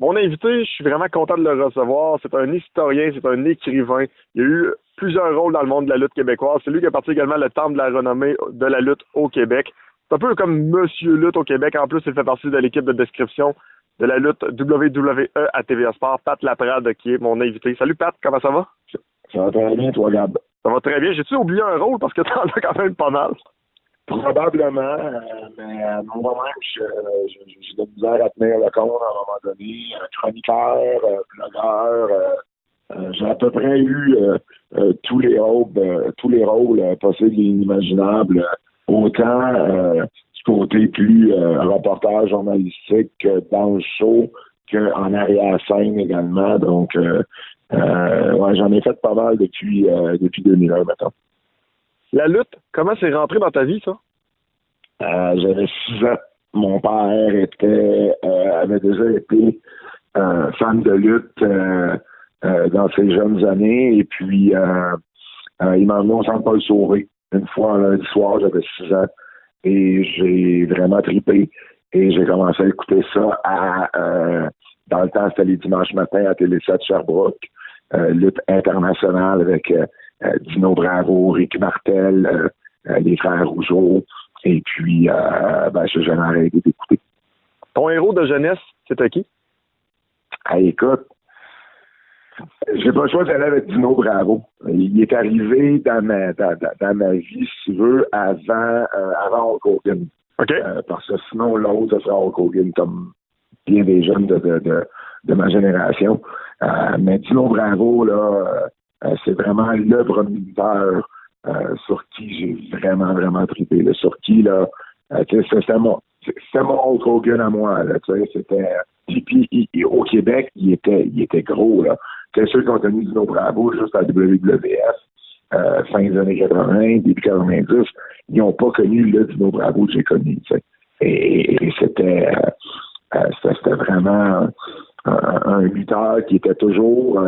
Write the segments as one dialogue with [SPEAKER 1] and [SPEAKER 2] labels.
[SPEAKER 1] Mon invité, je suis vraiment content de le recevoir. C'est un historien, c'est un écrivain. Il a eu plusieurs rôles dans le monde de la lutte québécoise. C'est lui qui a parti également le temple de la renommée de la lutte au Québec. C'est un peu comme Monsieur Lutte au Québec. En plus, il fait partie de l'équipe de description de la lutte WWE à TVA Sport, Pat Laprade, qui est mon invité. Salut Pat, comment ça va?
[SPEAKER 2] Ça va très bien, toi, Gab.
[SPEAKER 1] Ça va très bien. J'ai-tu oublié un rôle parce que t'en as quand même pas mal?
[SPEAKER 2] Probablement, mais moi-même, j'ai de la misère à tenir le compte à un moment donné. Chroniqueur, blogueur, j'ai à peu près eu tous les rôles possibles et inimaginables, autant du côté plus reportage journalistique que dans le show qu'en arrière-scène également. Donc, ouais, j'en ai fait pas mal depuis 2001 maintenant.
[SPEAKER 1] La lutte, comment c'est rentré dans ta vie, ça?
[SPEAKER 2] J'avais 6 ans. Mon père avait déjà été fan de lutte dans ses jeunes années. Et puis, il m'a emmené au Centre Paul Sauvé. Une fois un lundi soir, j'avais 6 ans. Et j'ai vraiment trippé. Et j'ai commencé à écouter ça dans le temps, c'était les dimanches matins à Télé7 Sherbrooke. Lutte internationale avec Dino Bravo, Rick Martel, les frères Rougeau. Et puis, j'ai jamais arrêté d'écouter.
[SPEAKER 1] Ton héros de jeunesse, c'était qui?
[SPEAKER 2] Écoute, j'ai pas le choix d'aller avec Dino Bravo. Il est arrivé dans ma vie, si tu veux, avant Hulk Hogan.
[SPEAKER 1] OK.
[SPEAKER 2] Parce que sinon, l'autre, ça serait Hulk Hogan, comme bien des jeunes de ma génération. Mais Dino Bravo, là, c'est vraiment le premier lutteur sur qui j'ai vraiment, vraiment trippé. Là, sur qui, là, c'était mon Hulk Hogan à moi. Là, c'était... Puis, au Québec, il était gros. Là. C'est ceux qui ont connu Dino Bravo juste à WWF, fin des années 80, début 90, ils n'ont pas connu le Dino Bravo que j'ai connu. Et c'était vraiment un lutteur qui était toujours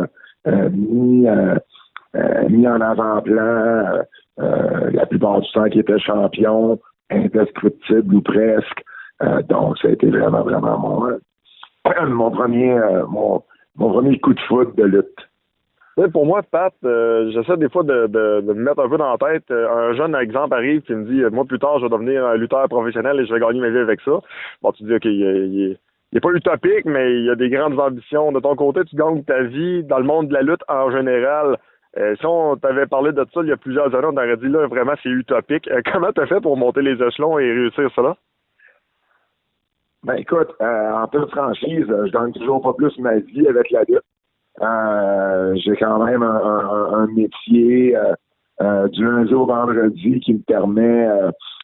[SPEAKER 2] mis en avant-plan, la plupart du temps qui était champion, indescriptible ou presque. Donc, ça a été vraiment, vraiment mon premier coup de foot de lutte.
[SPEAKER 1] Pour moi, Pat, j'essaie des fois de me mettre un peu dans la tête. Un jeune exemple arrive qui me dit moi plus tard je vais devenir un lutteur professionnel et je vais gagner ma vie avec ça. Bon, tu dis ok, il est pas utopique, mais il a des grandes ambitions. De ton côté, tu gagnes ta vie dans le monde de la lutte en général. Si on t'avait parlé de ça il y a plusieurs années, on aurait dit là vraiment c'est utopique. Comment t'as fait pour monter les échelons et réussir cela?
[SPEAKER 2] Ben écoute, en toute franchise, je gagne toujours pas plus ma vie avec la lutte. J'ai quand même un métier du lundi au vendredi qui me permet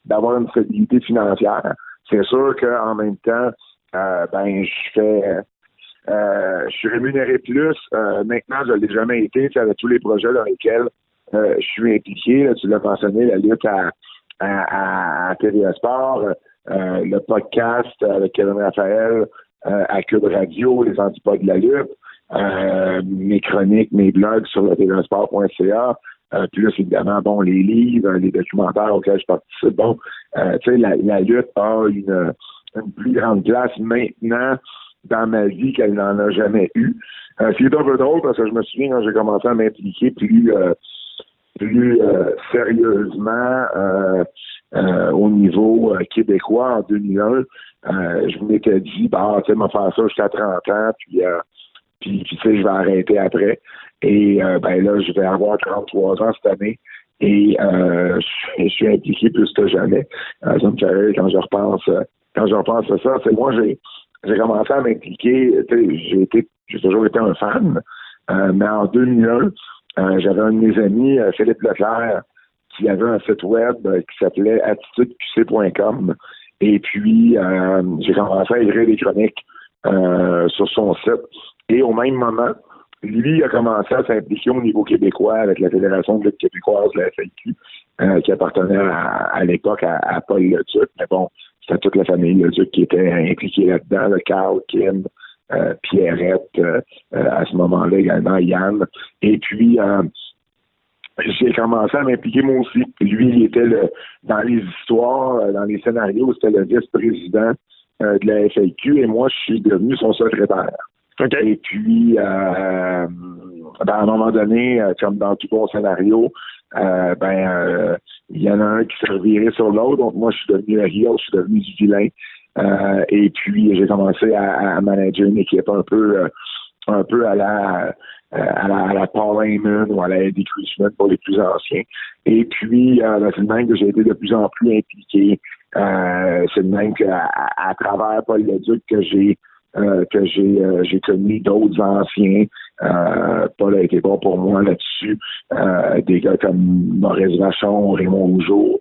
[SPEAKER 2] d'avoir une stabilité financière. C'est sûr qu'en même temps, je suis rémunéré plus. Maintenant, je ne l'ai jamais été avec tous les projets dans lesquels je suis impliqué. Là, tu l'as mentionné, la lutte à TVA Sport. Le podcast avec Kevin Raphaël à Cube Radio, les antipodes de la lutte, mes chroniques, mes blogs sur le tvsport.ca, plus évidemment, bon, les livres, les documentaires auxquels je participe. Bon, tu sais, la lutte a une plus grande place maintenant dans ma vie qu'elle n'en a jamais eu. C'est un peu drôle parce que je me souviens quand j'ai commencé à m'impliquer plus sérieusement au niveau québécois en 2001, je m'étais dit, tu sais, m'en faire ça jusqu'à 30 ans, puis tu sais, je vais arrêter après. Et là, je vais avoir 33 ans cette année. Et je suis impliqué plus que jamais. Ça me fait rire quand je repense à ça. C'est moi, j'ai commencé à m'impliquer. J'ai toujours été un fan. Mais en 2001, j'avais un de mes amis, Philippe Leclerc, qui avait un site web qui s'appelait attitudeqc.com. Et puis, j'ai commencé à écrire des chroniques sur son site. Et au même moment, lui a commencé à s'impliquer au niveau québécois avec la Fédération de lutte québécoise, la FAQ, qui appartenait à l'époque à Paul Leduc. Mais bon, c'était toute la famille Leduc qui était impliquée là-dedans, le Carl, Kim, Pierrette, à ce moment-là également, Yann. Et puis, j'ai commencé à m'impliquer moi aussi. Lui, il était dans les histoires, dans les scénarios, c'était le vice-président de la FAQ et moi, je suis devenu son secrétaire.
[SPEAKER 1] Okay.
[SPEAKER 2] Et puis, à un moment donné, comme dans tout bon scénario, il y en a un qui s'est reviré sur l'autre. Donc, moi, je suis devenu le heel, je suis devenu du vilain. Et puis, j'ai commencé à manager une équipe un peu à la Paul Heyman ou à la Eddie Christmas pour les plus anciens. Et puis, c'est le même que j'ai été de plus en plus impliqué. C'est le même qu'à travers Paul Leduc que j'ai connu d'autres anciens. Paul a été bon pour moi là-dessus. Des gars comme Maurice Vachon, Raymond Rougeau,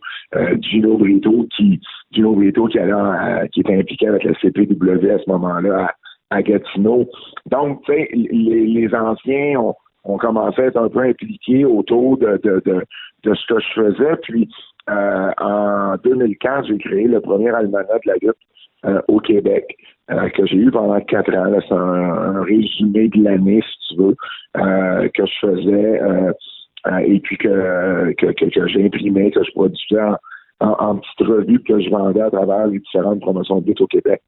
[SPEAKER 2] Gino Brito qui était impliqué avec la CPW à ce moment-là à Gatineau. Donc, tu sais, les anciens ont commencé à être un peu impliqués autour de ce que je faisais. Puis, en 2004, j'ai créé le premier almanach de la lutte au Québec, que j'ai eu pendant 4 ans. Là, c'est un résumé de l'année, si tu veux, que je faisais et puis que j'imprimais, que je produisais en petites revues que je vendais à travers les différentes promotions de lutte au Québec.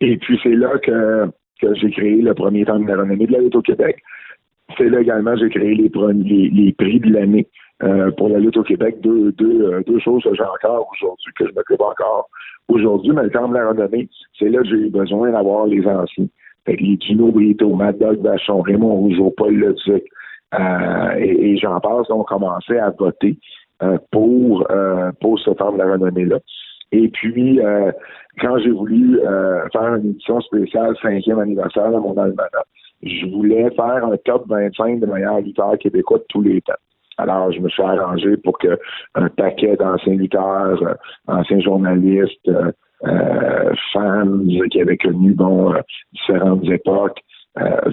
[SPEAKER 2] Et puis, c'est là que j'ai créé le premier temps de la renommée de la lutte au Québec. C'est là également que j'ai créé les prix de l'année pour la lutte au Québec. Deux choses que j'ai encore aujourd'hui, que je m'occupe encore aujourd'hui. Mais le temps de la renommée, c'est là que j'ai eu besoin d'avoir les anciens. Fait que les Gino Brito, Mad Dog Vachon, Raymond Rougeau, Paul Leduc, et j'en passe, ont commencé à voter pour ce temps de la renommée-là. Et puis, quand j'ai voulu faire une édition spéciale 5e anniversaire de mon almanach, je voulais faire un top 25 de meilleurs lutteurs québécois de tous les temps. Alors, je me suis arrangé pour que un paquet d'anciens lutteurs, anciens journalistes, fans qui avaient connu différentes époques,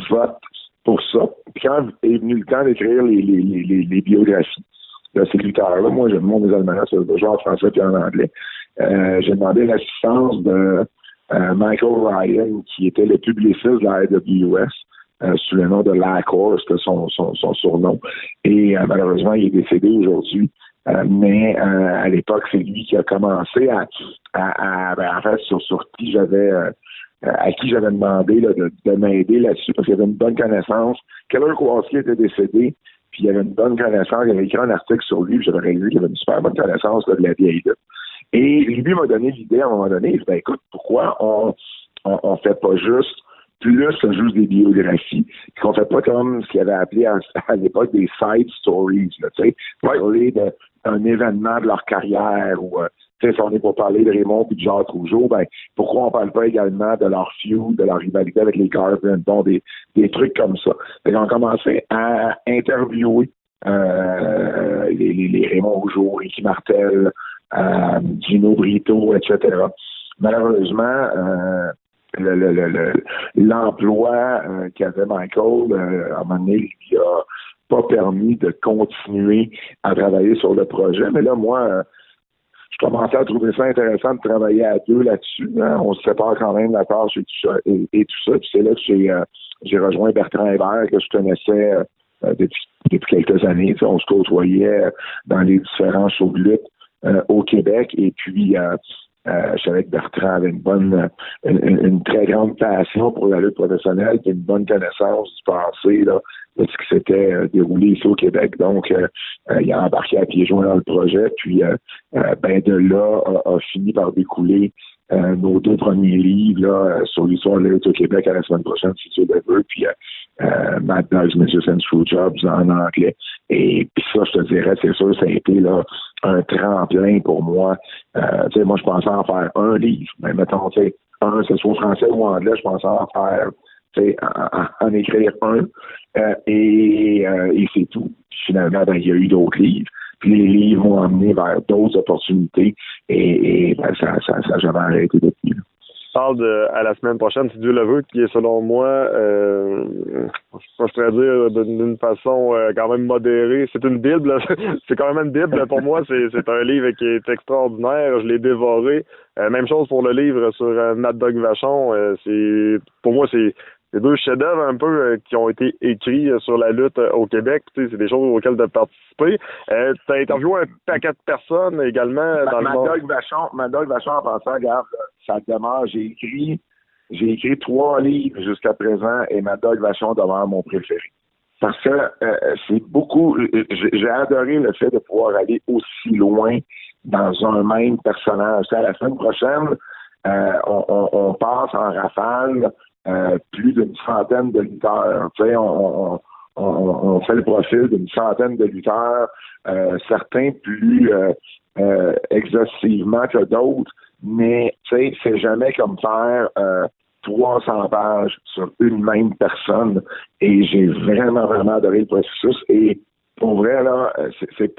[SPEAKER 2] votent pour ça. Puis quand est venu le temps d'écrire les biographies de ces lutteurs-là, moi, je demande des almanachs genre en français et en anglais. J'ai demandé l'assistance de Michael Ryan, qui était le publiciste de la AWS, sous le nom de Lacor, c'était son surnom. Et malheureusement, il est décédé aujourd'hui. Mais à l'époque, c'est lui qui a commencé en fait, sur qui à qui j'avais demandé là, de m'aider là-dessus, parce qu'il y avait une bonne connaissance. Keller Kowalski était décédé, puis il y avait une bonne connaissance. Il avait écrit un article sur lui, puis j'avais réalisé qu'il avait une super bonne connaissance là, de la vieille lutte. Et lui m'a donné l'idée à un moment donné, il dit, écoute, pourquoi on fait pas juste des biographies, qu'on fait pas comme ce qu'il avait appelé à l'époque des side stories, là, tu sais, parler d'un événement de leur carrière ou si on est pour parler de Raymond et de Jacques Rougeau, pourquoi on parle pas également de leur feud, de leur rivalité avec les Garvin, des trucs comme ça. Fait qu'on commençait à interviewer les Raymond Rougeau, Ricky Martel, Gino Brito, etc. Malheureusement, l'emploi qu'avait Michael, à un moment donné, il a pas permis de continuer à travailler sur le projet. Mais là, moi, je commençais à trouver ça intéressant de travailler à deux là-dessus. Hein. On se sépare quand même la tâche et tout ça. Puis c'est là que j'ai rejoint Bertrand Hébert, que je connaissais depuis quelques années. On se côtoyait dans les différents shows de lutte au Québec. Et puis, je savais que Bertrand avait une très grande passion pour la lutte professionnelle et une bonne connaissance du passé là, de ce qui s'était déroulé ici au Québec. Donc, il a embarqué à pieds joints dans le projet. Puis, de là, a fini par découler nos 2 premiers livres là, sur l'histoire de la lutte au Québec à la semaine prochaine, si tu le veux. Puis, Mad Dogs, Mrs. and Screwjobs en anglais. Et puis ça, je te dirais, c'est sûr, ça a été là un tremplin pour moi. Tu sais, moi, je pensais en faire un livre. Mais mettons, tu sais, que ce soit français ou anglais, je pensais en faire, tu sais, en écrire un. Et c'est tout. Puis finalement, il y a eu d'autres livres. Puis les livres m'ont amené vers d'autres opportunités. Et ça n'a jamais arrêté depuis. Là.
[SPEAKER 1] Parle à la semaine prochaine, si Dieu le veut, qui est selon moi, je pourrais dire d'une façon quand même modérée. C'est une Bible, c'est quand même une Bible. Pour moi, c'est un livre qui est extraordinaire. Je l'ai dévoré. Même chose pour le livre sur Mad Dog Vachon. Pour moi, c'est 2 chefs-d'œuvre un peu qui ont été écrits sur la lutte au Québec. Tu sais, c'est des choses auxquelles tu as participé. Tu as interviewé un paquet de personnes également dans le monde.
[SPEAKER 2] Mad Dog Vachon, en passant, regarde, ça demeure. J'ai écrit j'ai écrit 3 livres jusqu'à présent et Mad Dog Vachon demeure mon préféré. Parce que c'est beaucoup... J'ai adoré le fait de pouvoir aller aussi loin dans un même personnage. À la semaine prochaine, on passe en rafale plus d'une centaine de lutteurs. On fait le profil d'une centaine de lutteurs, certains plus exhaustivement que d'autres, mais c'est jamais comme faire 300 pages sur une même personne. Et j'ai vraiment, vraiment adoré le processus. Et pour vrai, là, c'est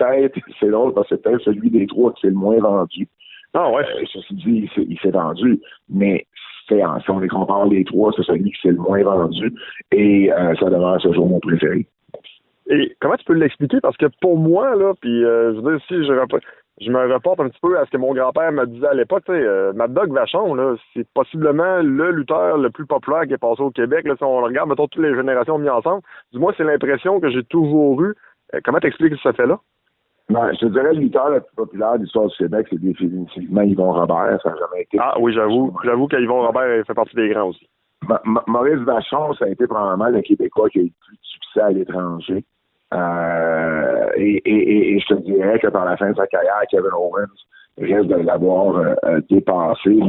[SPEAKER 2] drôle parce que c'est peut-être celui des 3 qui est le moins vendu.
[SPEAKER 1] Ah ouais.
[SPEAKER 2] Ceci dit, il s'est vendu, mais si on les compare les 3, c'est celui qui s'est le moins vendu et ça demeure ce jour mon préféré.
[SPEAKER 1] Et comment tu peux l'expliquer? Parce que pour moi, là, puis je veux dire, si je me reporte un petit peu à ce que mon grand-père me disait à l'époque, tu sais, Mad Dog Vachon, là, c'est possiblement le lutteur le plus populaire qui est passé au Québec. Là, si on regarde, mettons, toutes les générations mises ensemble, du moins, c'est l'impression que j'ai toujours eue. Comment t'expliques ce fait-là?
[SPEAKER 2] Ben, je te dirais le lutteur le plus populaire de l'histoire du Québec, c'est définitivement Yvon Robert. Ça n'a jamais été.
[SPEAKER 1] Ah oui, j'avoue qu'Yvon Robert fait partie des grands aussi.
[SPEAKER 2] Maurice Vachon, ça a été probablement le Québécois qui a eu le plus de succès à l'étranger. Et je te dirais que par la fin de sa carrière, Kevin Owens risque de l'avoir dépassé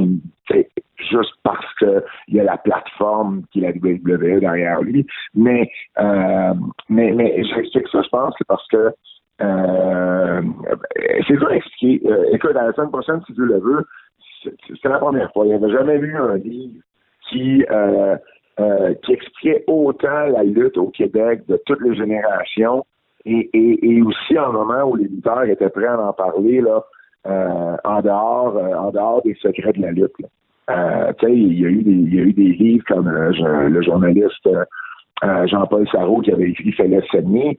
[SPEAKER 2] juste parce que il y a la plateforme qui est la WWE derrière lui. Mais j'explique ça, je pense, c'est parce que c'est dur à expliquer. Écoute, la semaine prochaine, si Dieu le veut, c'est la première fois. Il n'y avait jamais vu un livre qui expliquait autant la lutte au Québec de toutes les générations et aussi en moment où les lutteurs étaient prêts à en parler là, en dehors des secrets de la lutte. Il y a eu des livres comme le journaliste Jean-Paul Sarrault qui avait écrit Fallait saigner,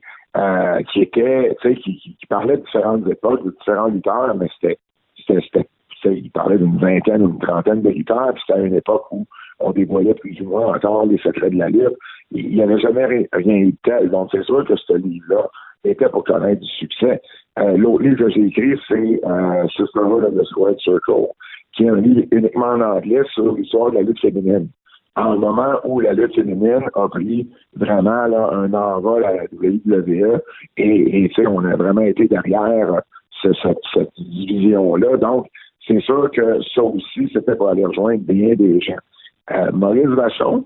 [SPEAKER 2] qui parlait de différentes époques, de différents lutteurs, mais il parlait d'une vingtaine ou une trentaine de lutteurs, puis c'était à une époque où on dévoilait plus ou moins encore les secrets de la lutte. Il n'y avait jamais rien eu de tel. Donc, c'est sûr que ce livre-là était pour connaître du succès. L'autre livre que j'ai écrit, c'est Sisterhood of the Squared Circle, qui est un livre uniquement en anglais sur l'histoire de la lutte féminine. En un moment où la lutte féminine a pris vraiment là, un envol à la WWE et on a vraiment été derrière cette division-là. Donc, c'est sûr que ça aussi, c'était pour aller rejoindre bien des gens. Maurice Vachon,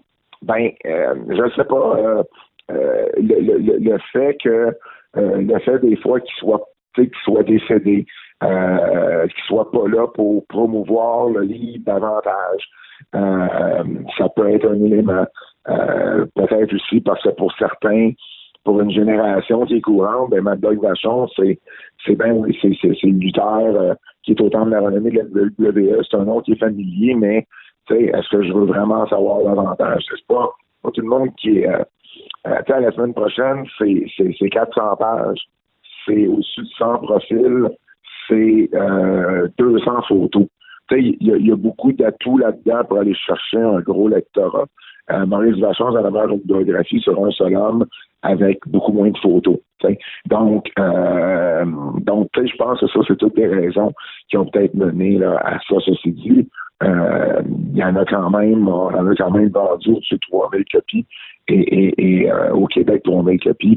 [SPEAKER 2] je ne sais pas, le fait des fois qu'il soit décédé, qu'il soit pas là pour promouvoir le livre davantage, ça peut être un élément. Peut-être aussi parce que pour certains, pour une génération qui est courante, Mad Dog Vachon, c'est le lutteur qui est au temps de la renommée de la WWE. C'est un nom qui est familier, mais est-ce que je veux vraiment savoir davantage? C'est pas tout le monde qui est... la semaine prochaine, c'est 400 pages, c'est au-dessus de 100 profils, c'est 200 photos. Il y a beaucoup d'atouts là-dedans pour aller chercher un gros lectorat. Maurice Vachon, ça a une biographie sur un seul homme avec beaucoup moins de photos. Donc, je pense que ça, c'est toutes des raisons qui ont peut-être mené là, à ça. Ceci dit, il y en a quand même, on en a quand même vendu au-dessus de 3000 copies. Et au Québec, 3000 copies,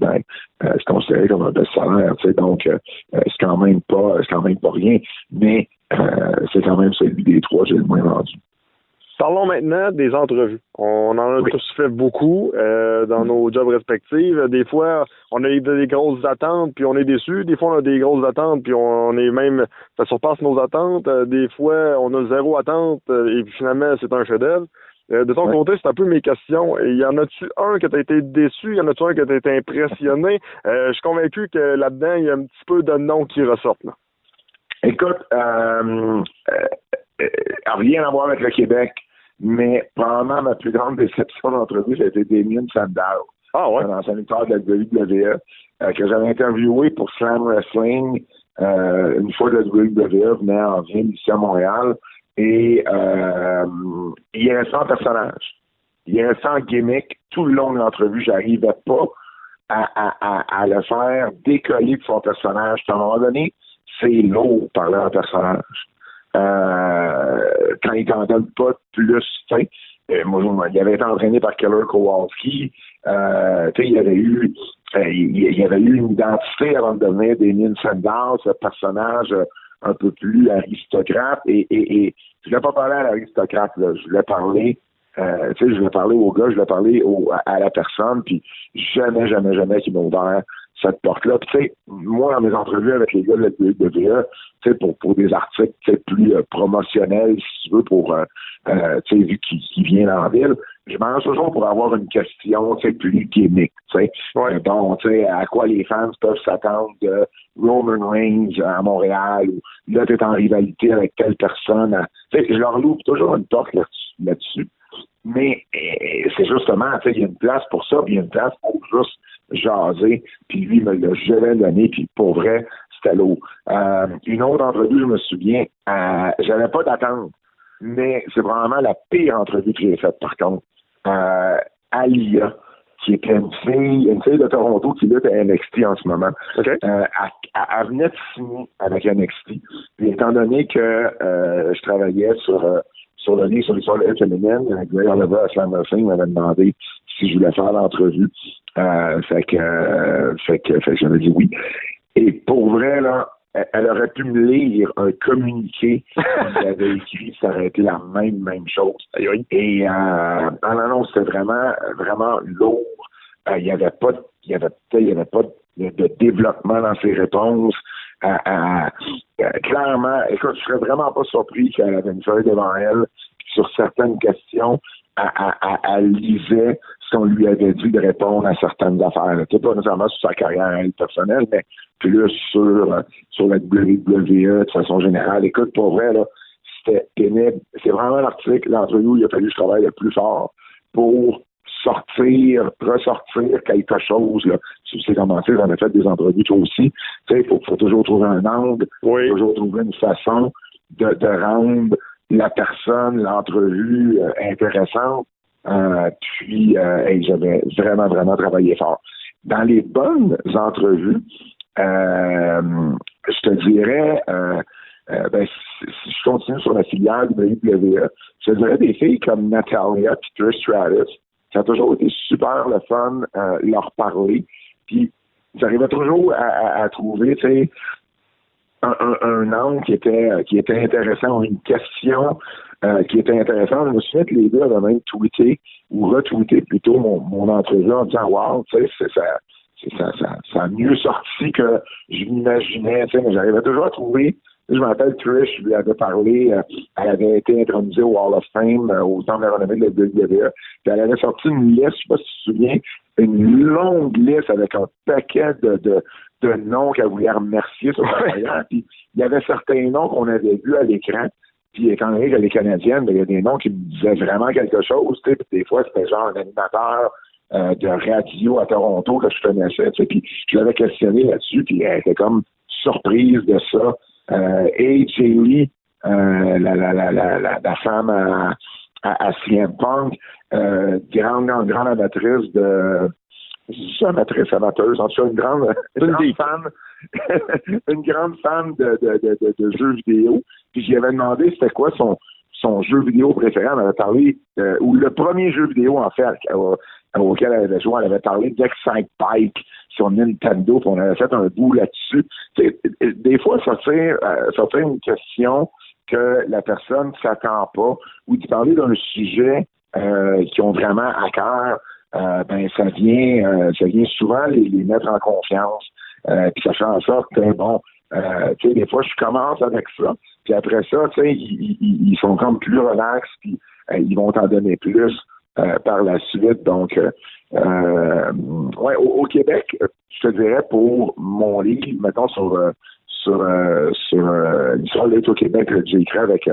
[SPEAKER 2] c'est considéré comme un best-seller. Donc, c'est quand même pas rien. Mais c'est quand même celui des 3 que j'ai le moins vendu.
[SPEAKER 1] Parlons maintenant des entrevues. On en a tous fait beaucoup dans nos jobs respectifs. Des fois, on a des grosses attentes, puis on est déçus. Des fois, on a des grosses attentes, puis on est même... Ça surpasse nos attentes. Des fois, on a 0 attente, et puis finalement, c'est un chef-d'œuvre. De ton côté, c'est un peu mes questions. Y en a-tu un que tu as été déçu? Y en a-tu un que tu as été impressionné? Je suis convaincu que là-dedans, il y a un petit peu de noms qui ressortent. Là.
[SPEAKER 2] Écoute, rien à voir avec le Québec, mais probablement ma plus grande déception d'entrevue, c'était Damien Sandow.
[SPEAKER 1] Ah ouais?
[SPEAKER 2] Un ancien lutteur de la WWE, que j'avais interviewé pour Slam Wrestling une fois que la WWE venait en ville ici à Montréal. Et il est resté en personnage. Il est resté en gimmick tout le long de l'entrevue. J'arrivais pas à le faire décoller de son personnage. À un moment donné, c'est lourd parler en personnage. Quand il t'en donne pas plus, moi, il avait été entraîné par Keller Kowalski. Il y avait eu une identité avant de devenir Damien Sandow, ce personnage un peu plus aristocrate. Et je voulais pas parler à l'aristocrate, là. Je voulais parler, je voulais parler au gars, je voulais parler à la personne, puis jamais qu'il m'a ouvert cette porte-là. Puis, tu sais, moi, dans mes entrevues avec les gars de la WWE, tu sais, pour des articles plus promotionnels, si tu veux, pour, tu sais, vu qu'il vient dans la ville, je m'arrange toujours pour avoir une question, tu sais, plus gimmick, tu sais.
[SPEAKER 1] Ouais.
[SPEAKER 2] Donc, tu sais, à quoi les fans peuvent s'attendre de Roman Reigns à Montréal, ou là, tu es en rivalité avec telle personne. Tu sais, je leur loupe toujours une porte là-dessus. Mais c'est justement, tu sais, il y a une place pour ça, puis il y a une place pour juste jaser, puis lui me l'a jamais donné, puis pour vrai, c'était lourd. Une autre entrevue, je me souviens, j'avais pas d'attente, mais c'est vraiment la pire entrevue que j'ai faite, par contre. Alia, qui était une fille de Toronto qui lutte à NXT en ce moment.
[SPEAKER 1] Okay.
[SPEAKER 2] Elle venait de signer avec NXT, puis étant donné que je travaillais sur le livre sur l'histoire de la féminine, Greg Oliver à Slam Wrestling m'avait demandé si je voulais faire l'entrevue. Fait que j'avais dit oui. Et pour vrai, là, elle aurait pu me lire un communiqué qu'elle avait écrit, ça aurait été la même chose. Et non, c'était vraiment lourd. Il y avait pas de développement dans ses réponses. Clairement, écoute, je serais vraiment pas surpris qu'elle avait une feuille devant elle. Sur certaines questions, elle lisait ce qu'on lui avait dit de répondre à certaines affaires. Pas nécessairement sur sa carrière personnelle, mais plus sur la WWE de façon générale. Écoute, pour vrai, là, c'était pénible. C'est vraiment l'entrevue où il a fallu que je travaille le plus fort pour ressortir quelque chose. Là. Tu sais comment c'est, j'en ai fait des entrevues toi aussi. Tu sais, il faut toujours trouver un angle,
[SPEAKER 1] oui.
[SPEAKER 2] toujours trouver une façon de rendre la personne, l'entrevue intéressante. Puis j'avais vraiment travaillé fort. Dans les bonnes entrevues, je te dirais, si je continue sur la filière de WWE, je te dirais des filles comme Natalia et Trish Stratus. Ça a toujours été super le fun leur parler. Puis j'arrivais toujours à trouver, tu sais, un angle qui était intéressant, une question qui était intéressante. Je me souviens que les deux avaient même tweeté ou retweeté plutôt mon entrevue en disant wow, tu sais, ça a mieux sorti que je m'imaginais, tu sais, mais j'arrivais toujours à trouver. Je m'appelle Trish, je lui avais parlé, elle avait été intronisée au Hall of Fame, au Temple de la renommée de la WWE, puis elle avait sorti une liste, je sais pas si tu te souviens, une longue liste avec un paquet de noms qu'elle voulait remercier sur sa carrière, puis il y avait certains noms qu'on avait vus à l'écran, puis étant donné qu'elle est canadienne, il y a des noms qui me disaient vraiment quelque chose, tu sais, puis des fois c'était genre un animateur de radio à Toronto que je connaissais, tu sais, puis je l'avais questionné là-dessus, puis elle était comme surprise de ça. AJ Lee, la femme à CM Punk, grande amatrice amateuse, en tout cas une grande fan, une grande fan de jeux vidéo. Puis j'y avais demandé c'était quoi son jeu vidéo préféré. Elle avait parlé, ou le premier jeu vidéo en fait auquel elle avait joué, elle avait parlé d'Excite Bike sur Nintendo, puis on avait fait un bout là-dessus. Des fois, sortir une question que la personne ne s'attend pas, ou de parler d'un sujet qui ont vraiment à cœur, ça vient souvent les mettre en confiance. Puis ça fait en sorte que, bon, tu sais, des fois, je commence avec ça, puis après ça, tu sais, ils sont comme plus relax, puis ils vont t'en donner plus par la suite. Donc, au Québec, je te dirais pour mon livre, mettons sur l'histoire de l'être au Québec que j'ai écrit avec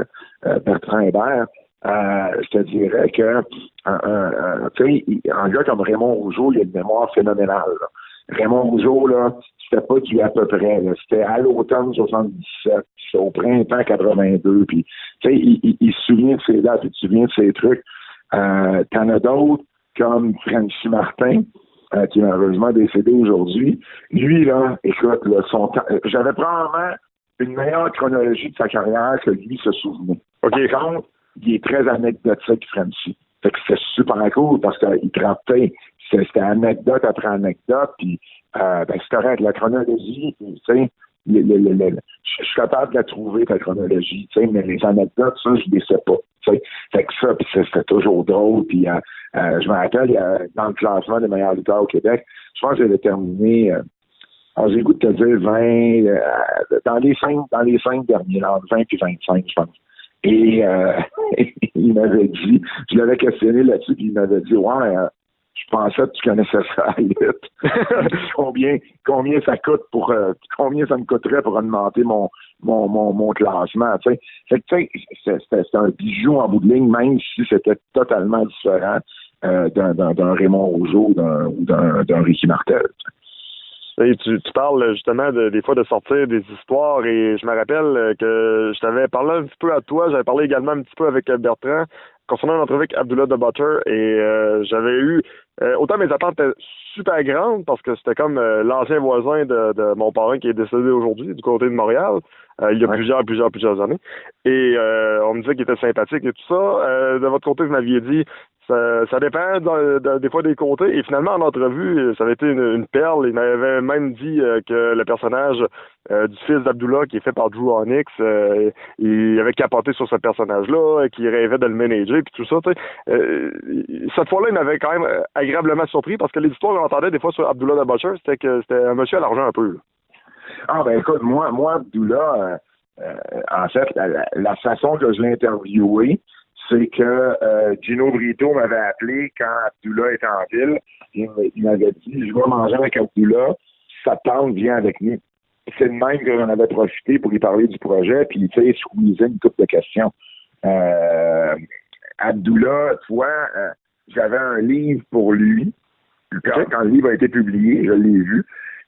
[SPEAKER 2] Bertrand Hébert, je te dirais que un gars comme Raymond Rougeau, il a une mémoire phénoménale. Là. Raymond Rougeau, là, c'était pas du à peu près. Là. C'était à l'automne 77, c'était au printemps 82. Puis, tu sais, il se souvient de ses dates, il se souvient de ses trucs. T'en as d'autres comme Francis Martin, qui est malheureusement décédé aujourd'hui. Lui, là, écoute, là, j'avais probablement une meilleure chronologie de sa carrière que lui se souvenait. Okay. Par contre, il est très anecdotique, Francis. Fait que c'était super cool parce qu'il traitait, c'était anecdote après anecdote, puis c'est correct, la chronologie, tu sais, je suis capable de la trouver, ta chronologie, tu sais, mais les anecdotes, ça, je les sais pas. Tu sais. Fait que ça, puis c'était toujours drôle, puis je me rappelle, dans le classement des meilleurs lutteurs au Québec, je pense que j'avais terminé, j'ai le goût de te dire 20, dans les cinq derniers, entre 20 et 25, je pense. Et il m'avait dit, je l'avais questionné là-dessus, puis il m'avait dit, ouais, je pensais que tu connaissais ça à la lutte. combien ça coûte combien ça me coûterait pour augmenter mon classement, tu sais. Fait que, tu sais, c'était un bijou en bout de ligne, même si c'était totalement différent d'un Raymond Rougeau ou d'un Ricky Martel.
[SPEAKER 1] Et tu parles justement des fois de sortir des histoires et je me rappelle que je t'avais parlé un petit peu à toi, j'avais parlé également un petit peu avec Bertrand concernant une entrevue avec Abdullah the Butcher et j'avais eu autant mes attentes étaient super grandes parce que c'était comme l'ancien voisin de mon parrain qui est décédé aujourd'hui du côté de Montréal il y a plusieurs années et on me disait qu'il était sympathique et tout ça. De votre côté, vous m'aviez dit ça dépend des fois des côtés. Et finalement, en entrevue, ça avait été une perle. Il m'avait même dit que le personnage du fils d'Abdullah, qui est fait par Drew Onyx, il avait capoté sur ce personnage-là, qu'il rêvait de le manager, puis tout ça. Cette fois-là, il m'avait quand même agréablement surpris parce que les histoires qu'on entendait des fois sur Abdullah the Butcher, c'était que c'était un monsieur à l'argent un peu. Là.
[SPEAKER 2] Ah, ben écoute, moi Abdullah, en fait, la façon que je l'ai interviewé, c'est que Gino Brito m'avait appelé quand Abdullah était en ville. Il m'avait dit, je vais manger avec Abdullah, sa tante vient avec nous. C'est de même que j'en avais profité pour lui parler du projet, puis tu sais, squeezer une couple de questions. Abdullah, tu vois, j'avais un livre pour lui. Quand le livre a été publié, je l'ai vu.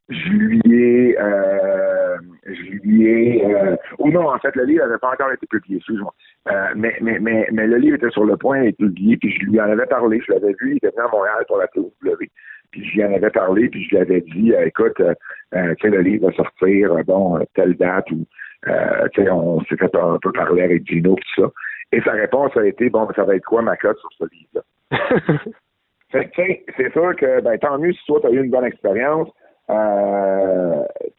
[SPEAKER 2] Je lui ai ou non, en fait, le livre n'avait pas encore été publié, excuse-moi. Mais le livre était sur le point d'être publié, puis je lui en avais parlé, je l'avais vu, il était venu à Montréal pour la TOW. Puis je lui en avais parlé, puis je lui avais dit, écoute, tu sais, le livre va sortir, telle date, ou tu sais, on s'est fait un peu parler avec Gino, tout ça. Et sa réponse a été, bon, ça va être quoi ma cote sur ce livre-là? Fait que, tu sais, c'est sûr que, tant mieux si toi, tu as eu une bonne expérience.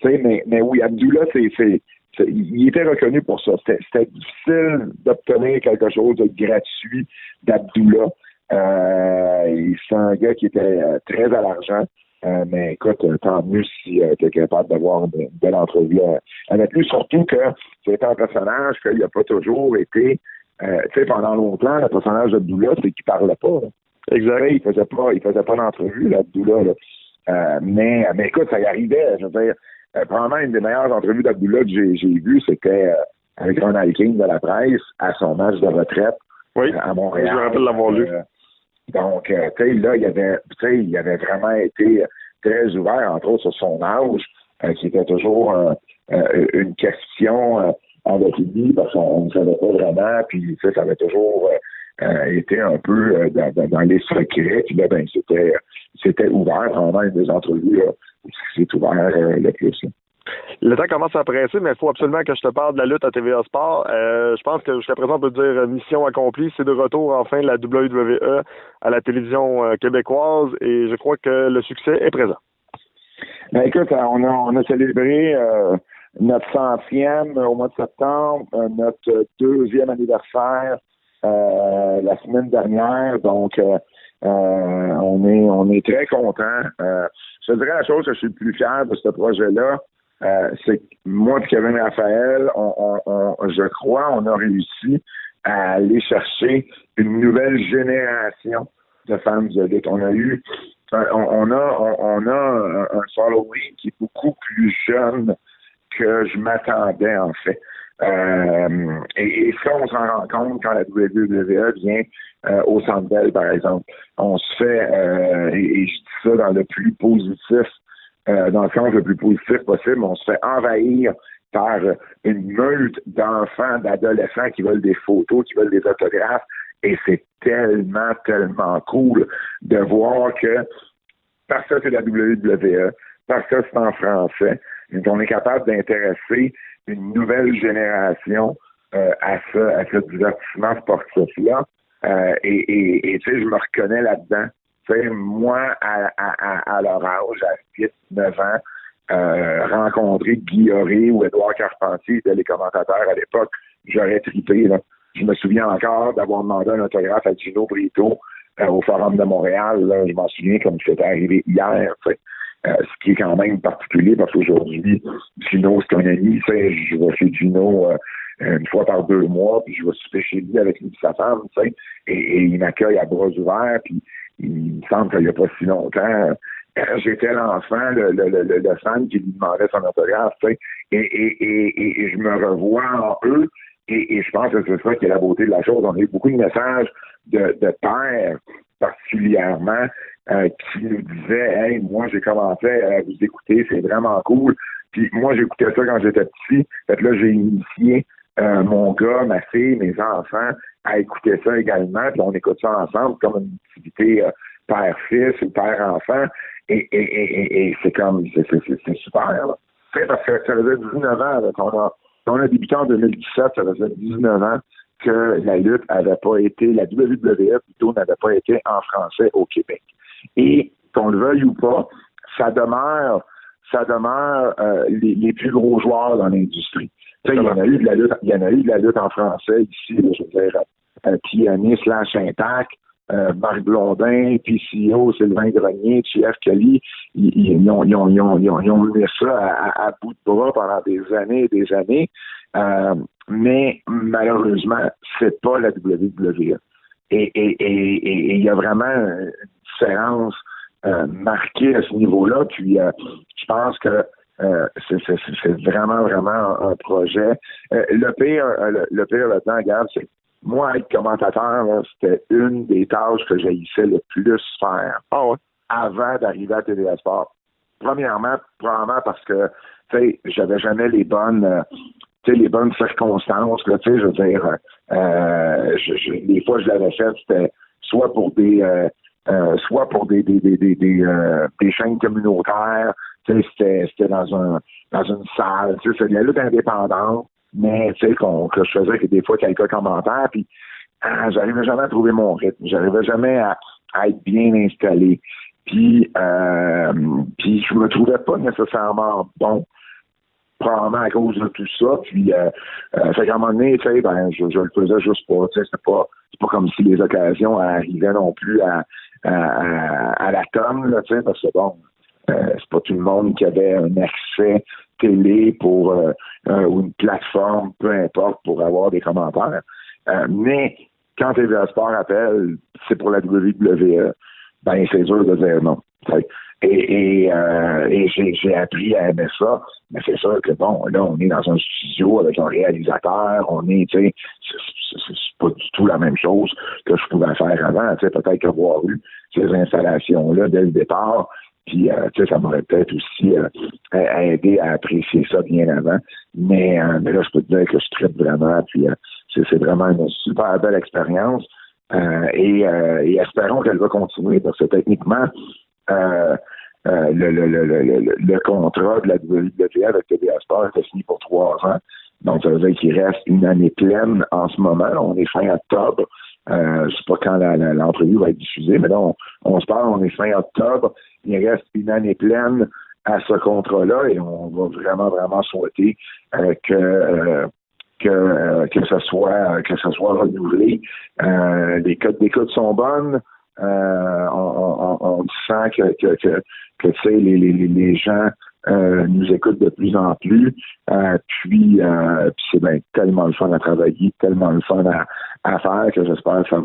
[SPEAKER 2] Mais oui, Abdullah, il était reconnu pour ça. C'était difficile d'obtenir quelque chose de gratuit d'Abdullah. C'est un gars qui était très à l'argent. Mais écoute, tant mieux si tu es capable d'avoir une belle entrevue avec lui. Surtout que c'est un personnage qu'il n'a pas toujours été. Pendant longtemps, le personnage d'Abdullah, c'est qu'il parlait pas. Là.
[SPEAKER 1] Exact.
[SPEAKER 2] Il faisait pas d'entrevue, là, Abdullah. Là. Mais écoute, ça y arrivait. Je veux dire, probablement une des meilleures entrevues d'Abdullah que j'ai vues, c'était avec Ronald King de la presse à son match de retraite à Montréal.
[SPEAKER 1] Je me rappelle l'avoir lu.
[SPEAKER 2] Donc, tu sais, là, il avait vraiment été très ouvert, entre autres, sur son âge, qui était toujours une question avec lui, parce qu'on ne savait pas vraiment, puis ça avait toujours été un peu dans les secrets, puis là, c'était ouvert, vraiment, des entrevues, là, c'est ouvert le plus. Là.
[SPEAKER 1] Le temps commence à presser, mais il faut absolument que je te parle de la lutte à TVA Sport. Je pense que jusqu'à présent, on peut dire mission accomplie. C'est de retour, enfin, la WWE à la télévision québécoise et je crois que le succès est présent.
[SPEAKER 2] Ben écoute, on a célébré notre 100e au mois de septembre, notre 2e anniversaire la semaine dernière. Donc, on est très contents. Je te dirais la chose que je suis le plus fier de ce projet-là, c'est que moi et Kevin Raphaël, je crois, on a réussi à aller chercher une nouvelle génération de fans de lutte. On a un following qui est beaucoup plus jeune que je m'attendais, en fait. Et ça, on s'en rend compte quand la WWE vient au Centre Bell, par exemple. On se fait, et je dis ça dans le plus positif, dans le sens le plus positif possible, on se fait envahir par une meute d'enfants, d'adolescents qui veulent des photos, qui veulent des autographes. Et c'est tellement, tellement cool de voir que, parce que c'est la WWE, parce que c'est en français, on est capable d'intéresser une nouvelle génération à ce divertissement sportif-là. Et tu sais, je me reconnais là-dedans. Tu sais, moi, à leur âge, à 8, 9 ans, rencontrer Guy Yoré ou Édouard Carpentier, étaient les commentateurs à l'époque, j'aurais trippé, là. Je me souviens encore d'avoir demandé un autographe à Gino Brito au Forum de Montréal. Là, je m'en souviens comme si c'était arrivé hier. Ce qui est quand même particulier parce qu'aujourd'hui, Gino, c'est un ami. Je vais chez Gino une fois par 2 mois, puis je vais souper chez lui avec lui et sa femme. Et il m'accueille à bras ouverts. Puis il me semble qu'il n'y a pas si longtemps, j'étais l'enfant, le fan qui lui demandait son autographe. Et je me revois en eux. Et je pense que c'est ça qui est la beauté de la chose. On a eu beaucoup de messages de pères, particulièrement, qui nous disaient « Hey, moi, j'ai commencé à vous écouter, c'est vraiment cool. » Puis moi, j'écoutais ça quand j'étais petit. Fait que là, j'ai initié mon gars, ma fille, mes enfants à écouter ça également. Puis on écoute ça ensemble comme une activité père-fils ou père-enfant. Et c'est comme, c'est super. Là. Parce que ça faisait 19 ans là, qu'on a débuté en 2017, ça faisait 19 ans que la lutte n'avait pas été, la WWE plutôt n'avait pas été en français au Québec. Et qu'on le veuille ou pas, ça demeure les plus gros joueurs dans l'industrie. Il y en a eu de la lutte en français ici, là, je veux dire, Pianiste, Intact, Marc Blondin, PCO, Sylvain Grenier, Chief Kelly, ils ont mis ça à bout de bras pendant des années et des années. Mais malheureusement, c'est pas la WWE. Et il y a vraiment une différence marquée à ce niveau-là. Puis je pense que c'est vraiment, vraiment un projet. Le pire là-dedans, regarde, c'est moi, être commentateur, là, c'était une des tâches que j'haïssais le plus faire avant d'arriver à TVA Sport. Premièrement, probablement parce que j'avais jamais les bonnes circonstances. Là, je veux dire, des fois, je l'avais fait, c'était soit pour des chaînes communautaires, c'était dans une salle, c'est de la lutte indépendante, mais que je faisais que des fois quelques commentaires, puis j'arrivais jamais à trouver mon rythme, j'arrivais jamais à être bien installé, puis je me trouvais pas nécessairement bon, probablement à cause de tout ça, puis fait qu'à un moment donné, je le faisais juste pas, c'est pas comme si les occasions arrivaient non plus à la tonne, là, parce que bon, c'est pas tout le monde qui avait un accès télé pour ou une plateforme, peu importe, pour avoir des commentaires. Mais quand TVA Sport appelle, c'est pour la WWE, ben c'est dur de dire non. Et j'ai appris à aimer ça, mais c'est sûr que bon, là, on est dans un studio avec un réalisateur, on est, c'est pas du tout la même chose que je pouvais faire avant, peut-être qu'avoir eu ces installations-là dès le départ, puis ça m'aurait peut-être aussi aidé à apprécier ça bien avant, mais là, je peux te dire que je traite vraiment, puis c'est vraiment une super belle expérience, et espérons qu'elle va continuer, parce que techniquement, le contrat de la WWE avec TVA Sport est signé pour 3 ans. Donc, ça veut dire qu'il reste une année pleine en ce moment. On est fin octobre. Je sais pas quand l'entrevue va être diffusée, mais là, on se parle, on est fin octobre. Il reste une année pleine à ce contrat-là et on va vraiment, vraiment souhaiter que ce soit renouvelé. Les codes d'écoute sont bonnes. On sent que les gens nous écoutent de plus en plus. Puis c'est tellement le fun à travailler, tellement le fun à faire que j'espère que ça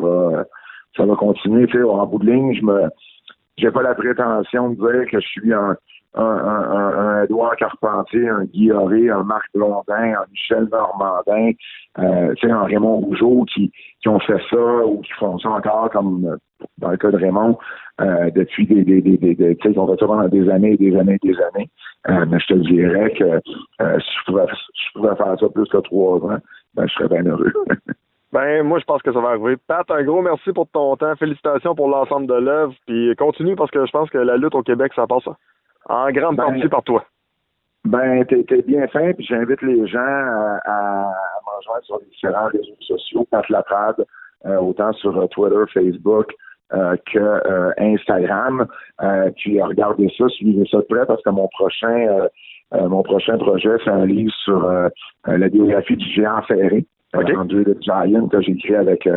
[SPEAKER 2] va continuer. En bout de ligne, j'ai pas la prétention de dire que je suis un Édouard Carpentier, un Guy Yoré, un Marc Blondin, un Michel Normandin, un Raymond Rougeau qui ont fait ça ou qui font ça encore, comme dans le cas de Raymond, depuis ils ont fait ça pendant des années et des années et des années. Mais je te dirais que si je pouvais faire ça plus que 3 ans, je serais bien heureux.
[SPEAKER 1] Moi, je pense que ça va arriver. Pat, un gros merci pour ton temps. Félicitations pour l'ensemble de l'œuvre. Puis continue parce que je pense que la lutte au Québec, ça passe en grande partie par toi.
[SPEAKER 2] T'es bien fin, puis j'invite les gens à me rejoindre sur les différents réseaux sociaux, Pat Laprade, autant sur Twitter, Facebook que Instagram. Puis regardez ça, suivez ça de près parce que mon prochain projet, c'est un livre sur la biographie du géant ferré, André the Giant, que j'ai écrit avec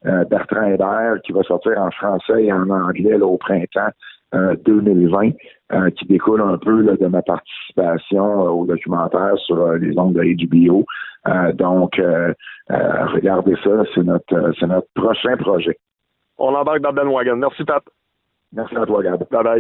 [SPEAKER 2] Bertrand Hébert, qui va sortir en français et en anglais là, au printemps 2020, qui découle un peu là, de ma participation au documentaire sur les ondes de HBO. Donc, regardez ça, c'est notre prochain projet.
[SPEAKER 1] On embarque dans le bandwagon. Merci, Pat.
[SPEAKER 2] Merci à toi, Gab.
[SPEAKER 1] Bye bye.